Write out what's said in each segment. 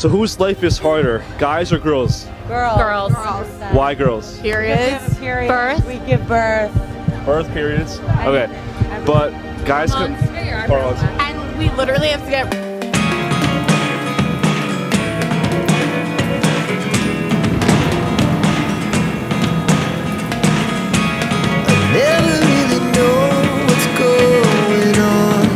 So whose life is harder, guys or girls? Girls. Why girls? Periods. Birth. We give birth. Birth periods? Okay. But guys can... And we literally have to get... Never really know what's going on.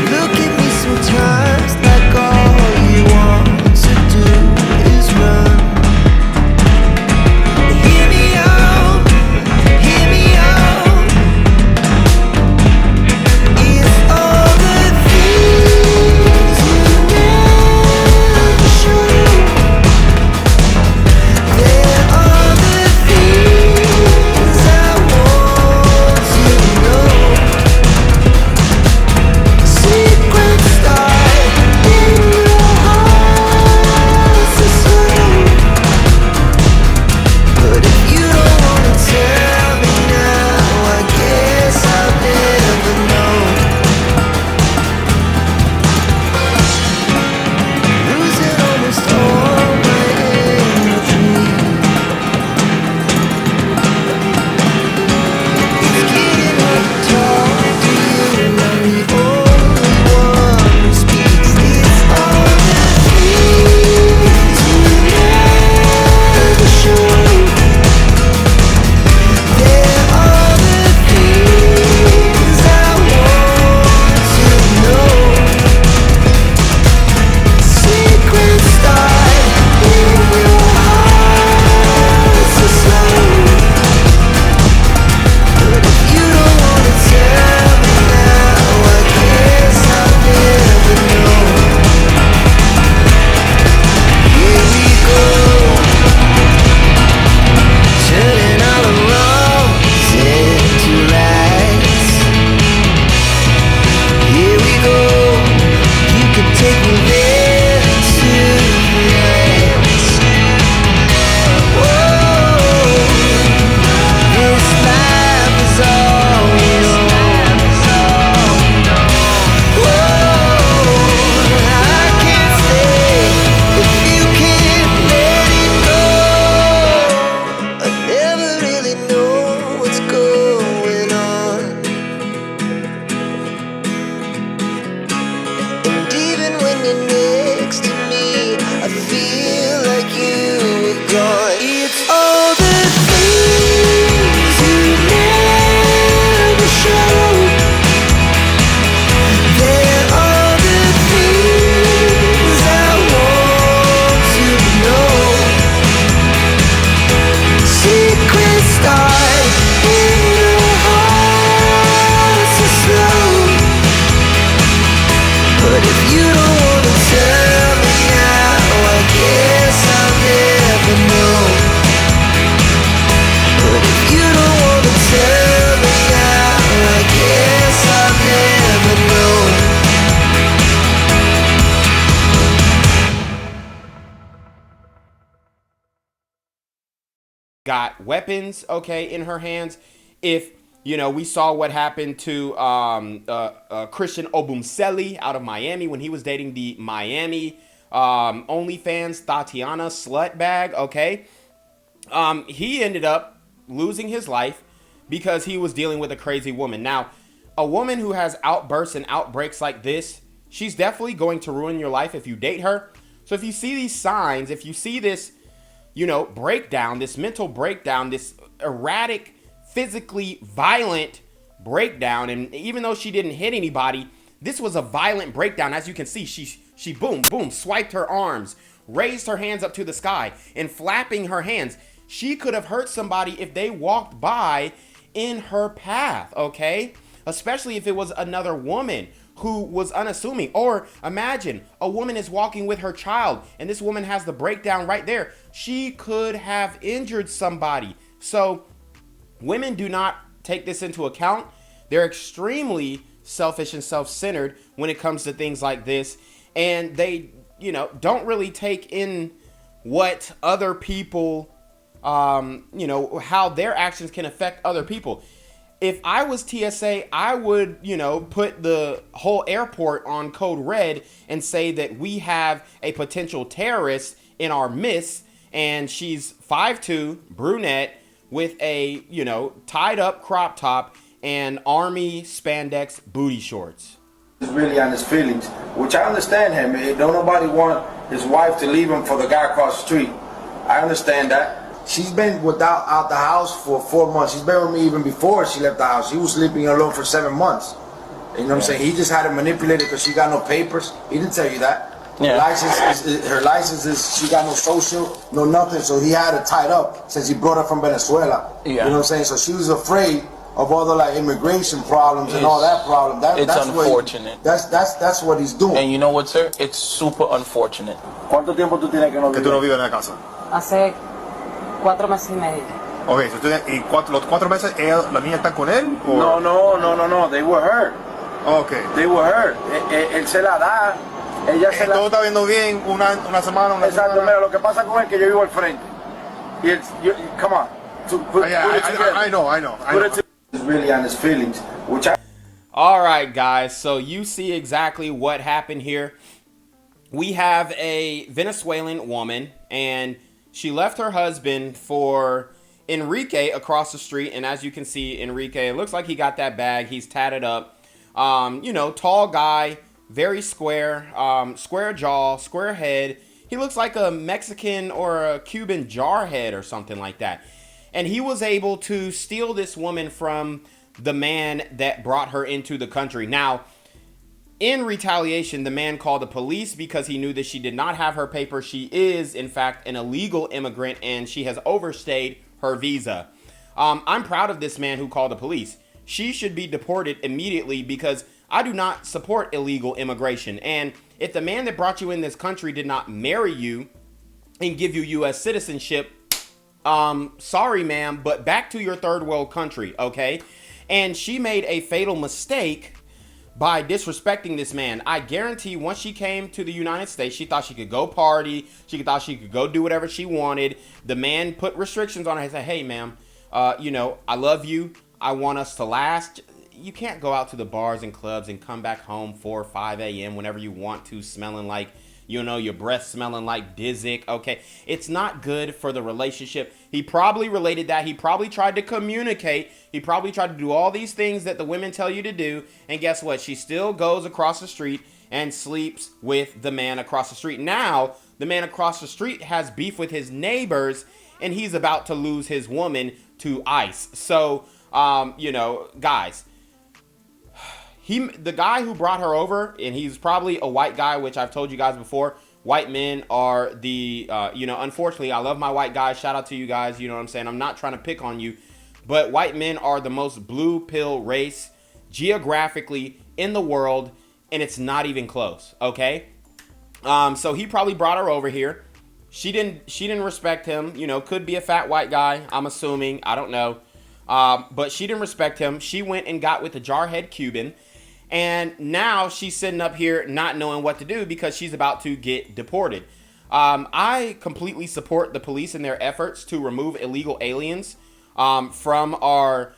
Look at me sometimes like all you want to do is run. Hear me out, hear me out. It's all the things you never show. There are the things I want to know. Secrets start in your heart so slow. But if you don't wanna tell me now, I guess I'll never know. Losing almost all my energy. It's getting hard to talk to you. I'm the only one who speaks. It's all the things you never show. There are the things I want to know. Secrets start in your heart so slow. But if you don't wanna tell me now, I guess I'll never know. Here we go, turning all the wrongs into rights. Here we go, you can take me there tonight. Whoa, this life is all we know. Whoa, I can't stay if you can't let it go. I never really know what's going on. And even when you're next to me, I feel like you were gone. It's all the things you never show. There are the things I want to know. Secrets start in your heart so slow. But if you don't wanna tell me now, I guess I'll never know. But if you don't wanna tell me now, I guess I'll never know. Got weapons, okay, in her hands. If we saw what happened to Christian Obumseli out of Miami when he was dating the Miami OnlyFans Tatiana slutbag, okay. He ended up losing his life because he was dealing with a crazy woman. Now, a woman who has outbursts and outbreaks like this, she's definitely going to ruin your life if you date her. So if you see these signs, if you see this, breakdown, this mental breakdown, this erratic, physically violent breakdown, and even though she didn't hit anybody, this was a violent breakdown. As you can see, she boom, boom, swiped her arms, raised her hands up to the sky, and flapping her hands. She could have hurt somebody if they walked by in her path, okay? Especially if it was another woman who was unassuming. Or imagine a woman is walking with her child and this woman has the breakdown right there. She could have injured somebody. So women do not take this into account. They're extremely selfish and self-centered when it comes to things like this. And they, don't really take in what other people, how their actions can affect other people. if I was TSA, I would, put the whole airport on code red and say that we have a potential terrorist in our midst, and she's 5'2", brunette, with a, tied up crop top and army spandex booty shorts. He's really on his feelings, which I understand him. Don't nobody want his wife to leave him for the guy across the street. I understand that. She's been out the house for 4 months. She's been with me even before she left the house. She was sleeping alone for 7 months. You know what I'm saying? He just had her manipulated because she got no papers. He didn't tell you that. Yeah. Her license is she got no social, no nothing. So he had her tied up since he brought her from Venezuela. Yeah. You know what I'm saying? So she was afraid of all the immigration problems and all that problem. It's that's unfortunate. That's what he's doing. And you know what, sir? It's super unfortunate. ¿Cuánto tiempo tú tienes que no vives en la casa? Hace 4 meses y medio. Okay, so ¿y los 4 meses la niña está con él? Or? No. They were hurt. Okay. They were hurt. Él se la da. Ella se todo está viendo bien una semana, Exacto, mira, lo que pasa con él es que yo vivo al frente. Y él, come on. I know. He's really on his feelings, which All right, guys. So you see exactly what happened here. We have a Venezuelan woman, and she left her husband for Enrique across the street. And as you can see, Enrique, it looks like he got that bag. He's tatted up. Tall guy, very square, square jaw, square head. He looks like a Mexican or a Cuban jarhead or something like that. And he was able to steal this woman from the man that brought her into the country. Now, in retaliation, the man called the police because he knew that she did not have her papers. She is, in fact, an illegal immigrant, and she has overstayed her visa. I'm proud of this man who called the police. She should be deported immediately because I do not support illegal immigration. And if the man that brought you in this country did not marry you and give you U.S. citizenship, sorry, ma'am, but back to your third world country, okay? And she made a fatal mistake by disrespecting this man. I guarantee once she came to the United States, she thought she could go party. She thought she could go do whatever she wanted. The man put restrictions on her. He said, hey, ma'am, I love you. I want us to last. You can't go out to the bars and clubs and come back home 4 or 5 a.m. whenever you want to, smelling like, your breath smelling like Dizzick, okay? It's not good for the relationship. He probably related that. He probably tried to communicate. He probably tried to do all these things that the women tell you to do. And guess what? She still goes across the street and sleeps with the man across the street. Now, the man across the street has beef with his neighbors, and he's about to lose his woman to ICE. So, guys, the guy who brought her over, and he's probably a white guy, which I've told you guys before. White men are the, unfortunately, I love my white guys. Shout out to you guys. You know what I'm saying? I'm not trying to pick on you, but white men are the most blue pill race geographically in the world, and it's not even close. Okay. So he probably brought her over here. She didn't respect him. Could be a fat white guy. I'm assuming. I don't know. But she didn't respect him. She went and got with the jarhead Cuban. And now she's sitting up here not knowing what to do because she's about to get deported. I completely support the police in their efforts to remove illegal aliens from our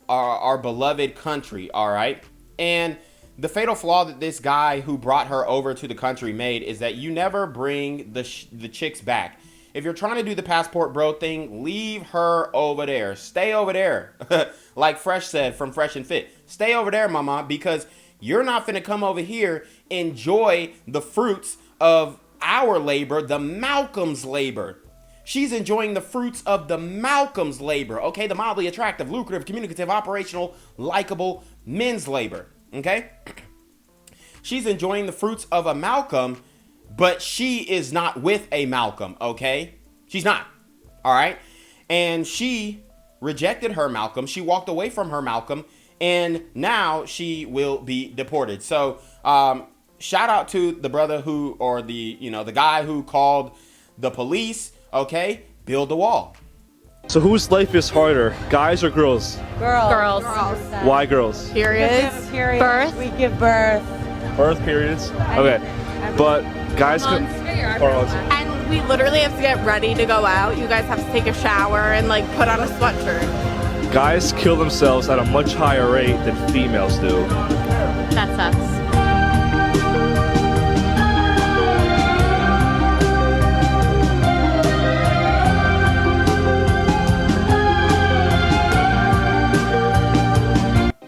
beloved country, all right? And the fatal flaw that this guy who brought her over to the country made is that you never bring the chicks back. If you're trying to do the passport bro thing, leave her over there. Stay over there. Like Fresh said from Fresh and Fit. Stay over there, mama, because you're not finna come over here, enjoy the fruits of our labor, the Malcolm's labor. She's enjoying the fruits of the Malcolm's labor, okay? The mildly attractive, lucrative, communicative, operational, likable men's labor, okay? She's enjoying the fruits of a Malcolm, but she is not with a Malcolm, okay? She's not, all right? And she rejected her Malcolm. She walked away from her Malcolm, and now she will be deported. So shout out to the brother the guy who called the police, okay? Build the wall. So whose life is harder, guys or girls? Girls. Why girls? Periods. Birth. We give birth. Birth periods. Okay, but guys can. And we literally have to get ready to go out. You guys have to take a shower and put on a sweatshirt. Guys kill themselves at a much higher rate than females do. That sucks.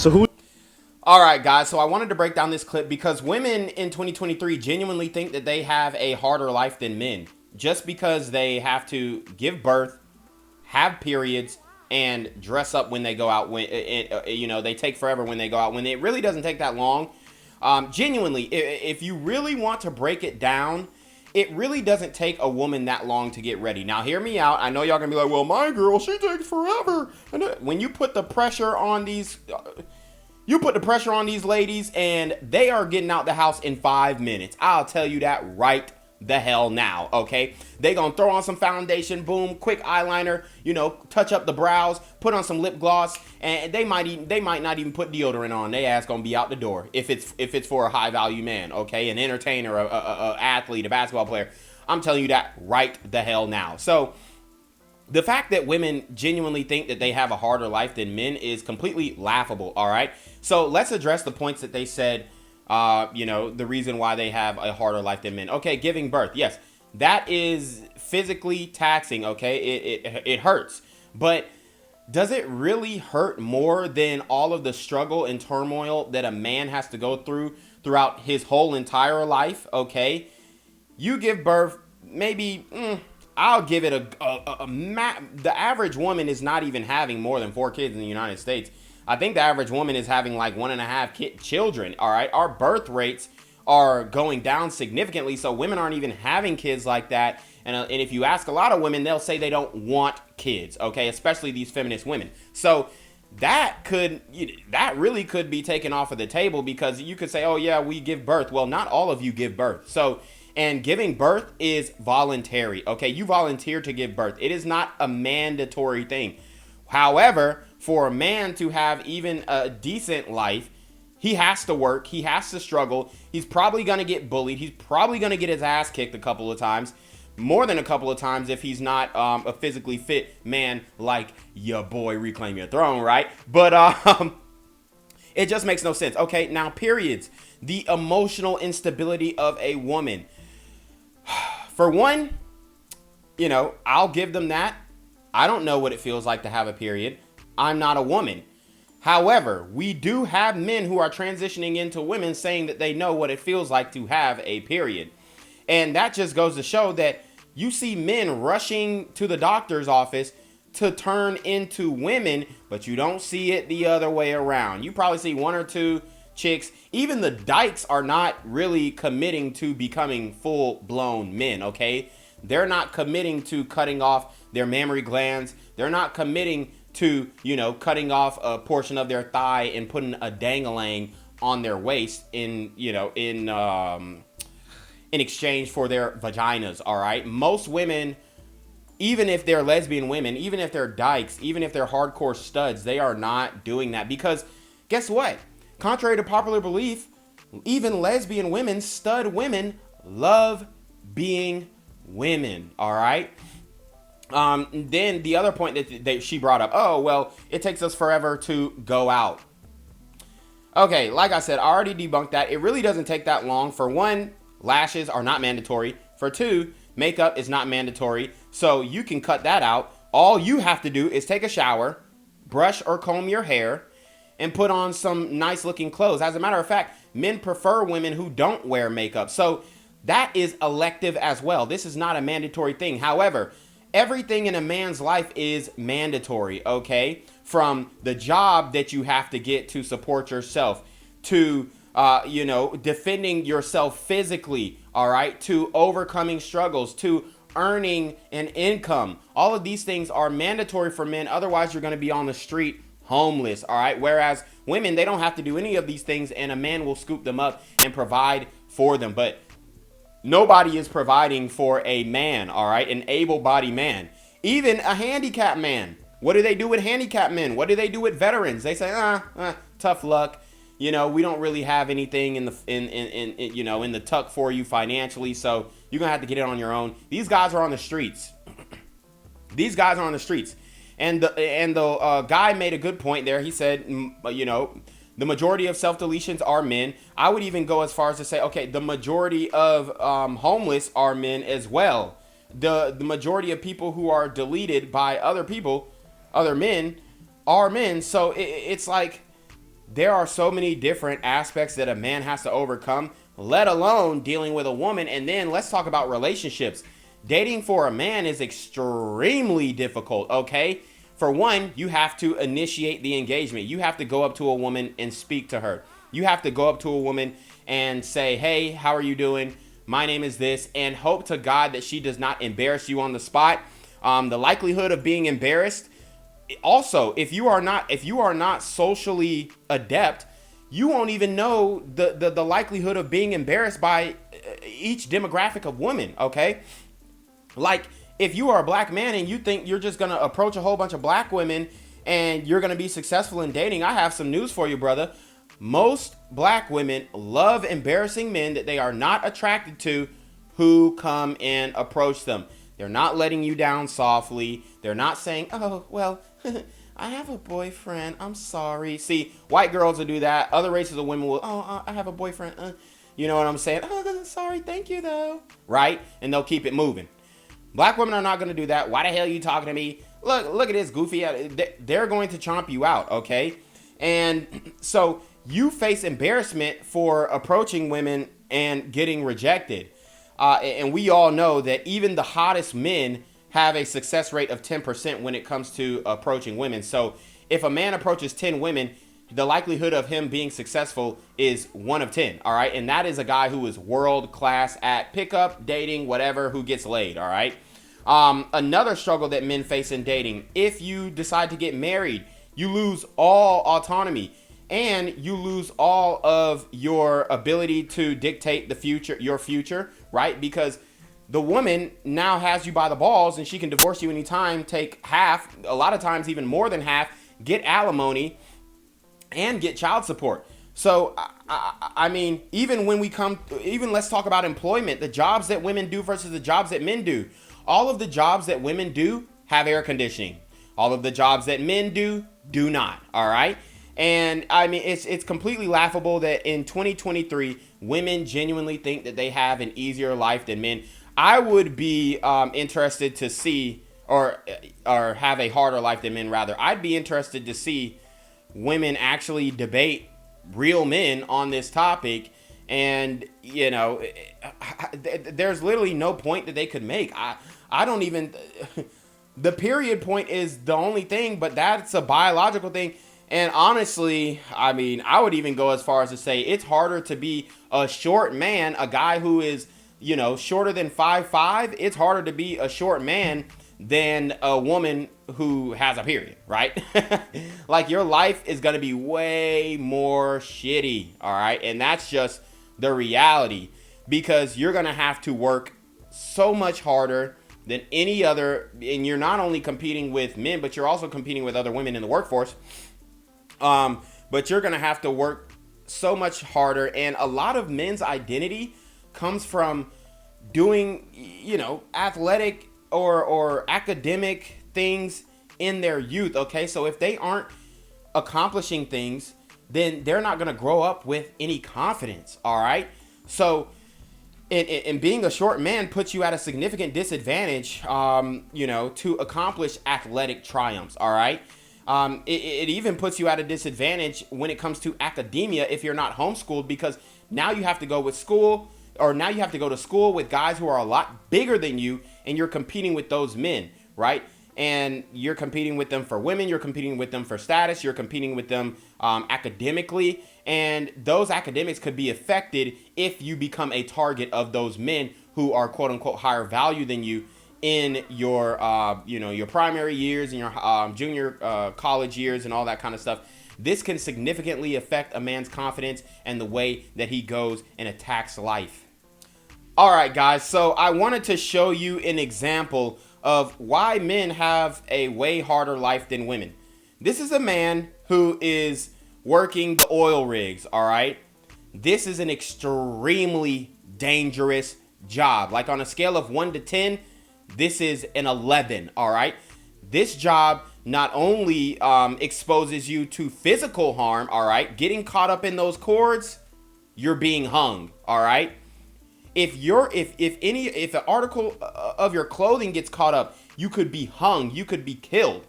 So who? All right, guys. So I wanted to break down this clip because women in 2023 genuinely think that they have a harder life than men just because they have to give birth, have periods, and dress up when they go out. When they take forever when they go out. When it really doesn't take that long. Genuinely, if you really want to break it down, it really doesn't take a woman that long to get ready. Now, hear me out. I know y'all gonna be like, well, my girl, she takes forever. And when you put the pressure on these, ladies, and they are getting out the house in 5 minutes. I'll tell you that right the hell now, okay? They gonna throw on some foundation, boom, quick eyeliner, touch up the brows, put on some lip gloss, and they might not even put deodorant on. They ass gonna be out the door if it's for a high value man, okay? An entertainer, a athlete, a basketball player. I'm telling you that right the hell now. So the fact that women genuinely think that they have a harder life than men is completely laughable, all right? So let's address the points that they said, the reason why they have a harder life than men. Okay, giving birth. Yes, that is physically taxing, okay? It hurts. But does it really hurt more than all of the struggle and turmoil that a man has to go through throughout his whole entire life, okay? You give birth, maybe... I'll give it the average woman is not even having more than 4 kids in the United States. I think the average woman is having like 1.5 children. All right. Our birth rates are going down significantly. So women aren't even having kids like that. And if you ask a lot of women, they'll say they don't want kids. Okay. Especially these feminist women. So that really could be taken off of the table because you could say, oh yeah, we give birth. Well, not all of you give birth. And giving birth is voluntary, okay? You volunteer to give birth. It is not a mandatory thing. However, for a man to have even a decent life, he has to work. He has to struggle. He's probably going to get bullied. He's probably going to get his ass kicked a couple of times. More than a couple of times if he's not a physically fit man like your boy Reclaim Your Throne, right? But it just makes no sense. Okay, now periods. The emotional instability of a woman. For one, I'll give them that. I don't know what it feels like to have a period. I'm not a woman. However, we do have men who are transitioning into women saying that they know what it feels like to have a period. And that just goes to show that you see men rushing to the doctor's office to turn into women, but you don't see it the other way around. You probably see 1 or 2 chicks. Even the dykes are not really committing to becoming full-blown men, okay? They're not committing to cutting off their mammary glands. They're not committing to, cutting off a portion of their thigh and putting a dangling on their waist in exchange for their vaginas, all right? Most women, even if they're lesbian women, even if they're dykes, even if they're hardcore studs, they are not doing that because guess what? Contrary to popular belief, even lesbian women, stud women, love being women, all right? Then the other point that she brought up, oh, well, it takes us forever to go out. Okay, like I said, I already debunked that. It really doesn't take that long. For one, lashes are not mandatory. For two, makeup is not mandatory. So you can cut that out. All you have to do is take a shower, brush or comb your hair, and put on some nice looking clothes. As a matter of fact, men prefer women who don't wear makeup. So that is elective as well. This is not a mandatory thing. However, everything in a man's life is mandatory, okay? From the job that you have to get to support yourself, to, defending yourself physically, all right? To overcoming struggles, to earning an income. All of these things are mandatory for men. Otherwise, you're going to be on the street homeless, all right? Whereas women, they don't have to do any of these things, and a man will scoop them up and provide for them. But nobody is providing for a man, all right? An able-bodied man. Even a handicapped man. What do they do with handicapped men? What do they do with veterans? They say, tough luck. We don't really have anything in the tuck for you financially, so you're gonna have to get it on your own. These guys are on the streets. These guys are on the streets. And the guy made a good point there. He said, you know, the majority of self-deletions are men. I would even go as far as to say, okay, the majority of homeless are men as well. The majority of people who are deleted by other people, other men, are men. So it's like there are so many different aspects that a man has to overcome, let alone dealing with a woman. And then let's talk about relationships. Dating for a man is extremely difficult, okay? For one, you have to initiate the engagement. You have to go up to a woman and speak to her. You have to go up to a woman and say, hey, how are you doing? My name is this, and hope to God that she does not embarrass you on the spot. The likelihood of being embarrassed, also, if you are not socially adept, you won't even know the likelihood of being embarrassed by each demographic of women, okay? Like, if you are a black man and you think you're just going to approach a whole bunch of black women and you're going to be successful in dating, I have some news for you, brother. Most black women love embarrassing men that they are not attracted to who come and approach them. They're not letting you down softly. They're not saying, oh, well, I have a boyfriend. I'm sorry. See, white girls will do that. Other races of women will, I have a boyfriend. You know what I'm saying? Oh, sorry. Thank you, though. Right? And they'll keep it moving. Black women are not going to do that. Why the hell are you talking to me? Look at this goofy. They're going to chomp you out, okay? And so you face embarrassment for approaching women and getting rejected. And we all know that even the hottest men have a success rate of 10% when it comes to approaching women. So if a man approaches 10 women, the likelihood of him being successful is 1 of 10, all right? And that is a guy who is world class at pickup, dating, whatever, who gets laid, all right? Another struggle that men face in dating, if you decide to get married, you lose all autonomy and you lose all of your ability to dictate the future, your future, right? Because the woman now has you by the balls and she can divorce you anytime, take half, a lot of times even more than half, get alimony, and get child support. So, I mean, even let's talk about employment, the jobs that women do versus the jobs that men do. All of the jobs that women do have air conditioning. All of the jobs that men do not, all right? And I mean, it's completely laughable that in 2023, women genuinely think that they have an easier life than men. I would be interested to see, or have a harder life than men, rather. I'd be interested to see women actually debate real men on this topic. And, you know, there's literally no point that they could make. I don't even, the period point is the only thing, but that's a biological thing. And honestly, I mean, I would even go as far as to say it's harder to be a short man, a guy who is, you know, shorter than 5'5". It's harder to be a short man than a woman who has a period, right? Like, your life is going to be way more shitty, all right? And that's just the reality, because you're going to have to work so much harder than any other, and you're not only competing with men, but you're also competing with other women in the workforce. But you're going to have to work so much harder, and a lot of men's identity comes from doing, you know, athletic or academic things in their youth, okay? So if they aren't accomplishing things, then they're not going to grow up with any confidence, all right? So and being a short man puts you at a significant disadvantage, you know, to accomplish athletic triumphs, all right? It even puts you at a disadvantage when it comes to academia if you're not homeschooled, because now you have to go with school, or now you have to go to school with guys who are a lot bigger than you, and you're competing with those men, right? And you're competing with them for women, you're competing with them for status, you're competing with them academically, and those academics could be affected if you become a target of those men who are quote unquote higher value than you in your, you know, your primary years and your junior college years and all that kind of stuff. This can significantly affect a man's confidence and the way that he goes and attacks life. All right, guys, so I wanted to show you an example of why men have a way harder life than women. This is a man who is working the oil rigs, all right? This is an extremely dangerous job. Like, on a scale of 1 to 10, this is an 11, all right? This job not only exposes you to physical harm, all right, getting caught up in those cords, you're being hung, all right. If an article of your clothing gets caught up, you could be hung, you could be killed.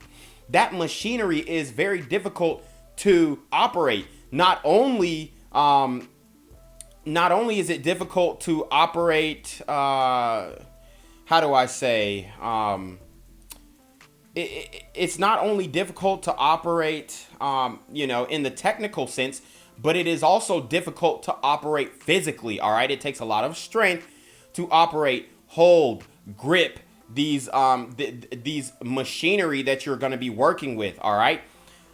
That machinery is very difficult to operate. Not only is it difficult to operate, how do I say? It's not only difficult to operate, in the technical sense, but it is also difficult to operate physically. All right, it takes a lot of strength to operate, hold, grip these machinery that you're going to be working with. All right.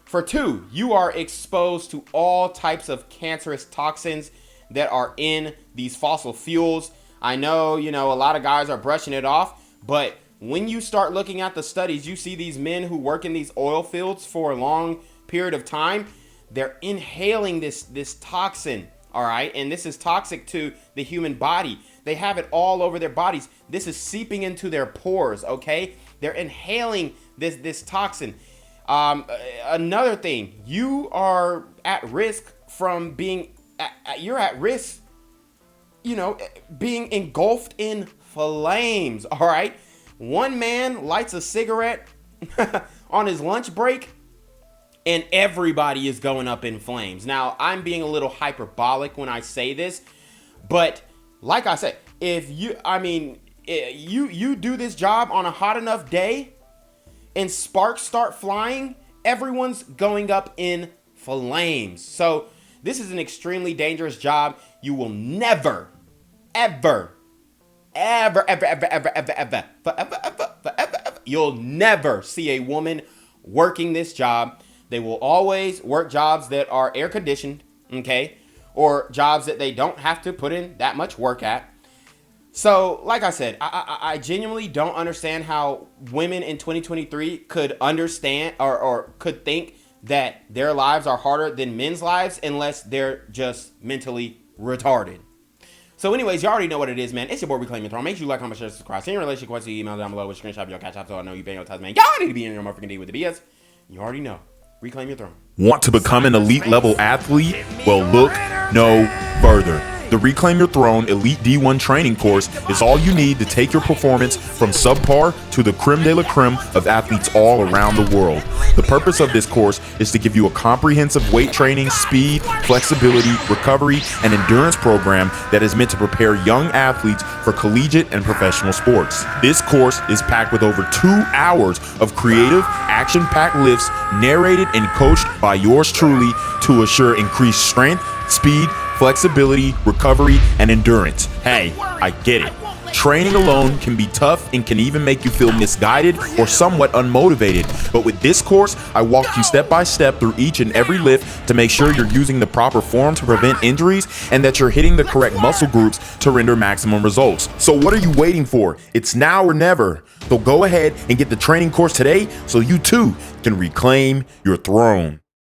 For two, you are exposed to all types of cancerous toxins that are in these fossil fuels. I know, a lot of guys are brushing it off, but when you start looking at the studies, you see these men who work in these oil fields for a long period of time. They're inhaling this toxin, all right? And this is toxic to the human body. They have it all over their bodies. This is seeping into their pores, okay? They're inhaling this toxin. Another thing, you are at risk from being, being engulfed in flames, all right? One man lights a cigarette on his lunch break, and everybody is going up in flames. Now, I'm being a little hyperbolic when I say this, but like I said, if you do this job on a hot enough day and sparks start flying, everyone's going up in flames. So this is an extremely dangerous job. You will never, ever, you'll never see a woman working this job. They will always work jobs that are air conditioned, okay, or jobs that they don't have to put in that much work at. So, like I said, I genuinely don't understand how women in 2023 could understand or could think that their lives are harder than men's lives unless they're just mentally retarded. So anyways, you already know what it is, man. It's your boy, Reclaim Your Throne. Make sure you like, comment, share, subscribe. Send your relationship question, email down below with screenshot of your CashApp so I know you've been your time, man. Y'all need to be in your motherfucking D with the BS. You already know. Reclaim your throne. Want to become an elite level athlete? Well, look no further. The Reclaim Your Throne Elite D1 training course is all you need to take your performance from subpar to the creme de la creme of athletes all around the world. The purpose of this course is to give you a comprehensive weight training, speed, flexibility, recovery, and endurance program that is meant to prepare young athletes for collegiate and professional sports. This course is packed with over 2 hours of creative, action-packed lifts narrated and coached by yours truly to assure increased strength, speed, flexibility, recovery, and endurance. Hey, I get it. Training alone can be tough and can even make you feel misguided or somewhat unmotivated. But with this course, I walk you step by step through each and every lift to make sure you're using the proper form to prevent injuries and that you're hitting the correct muscle groups to render maximum results. So what are you waiting for? It's now or never. So go ahead and get the training course today so you too can reclaim your throne.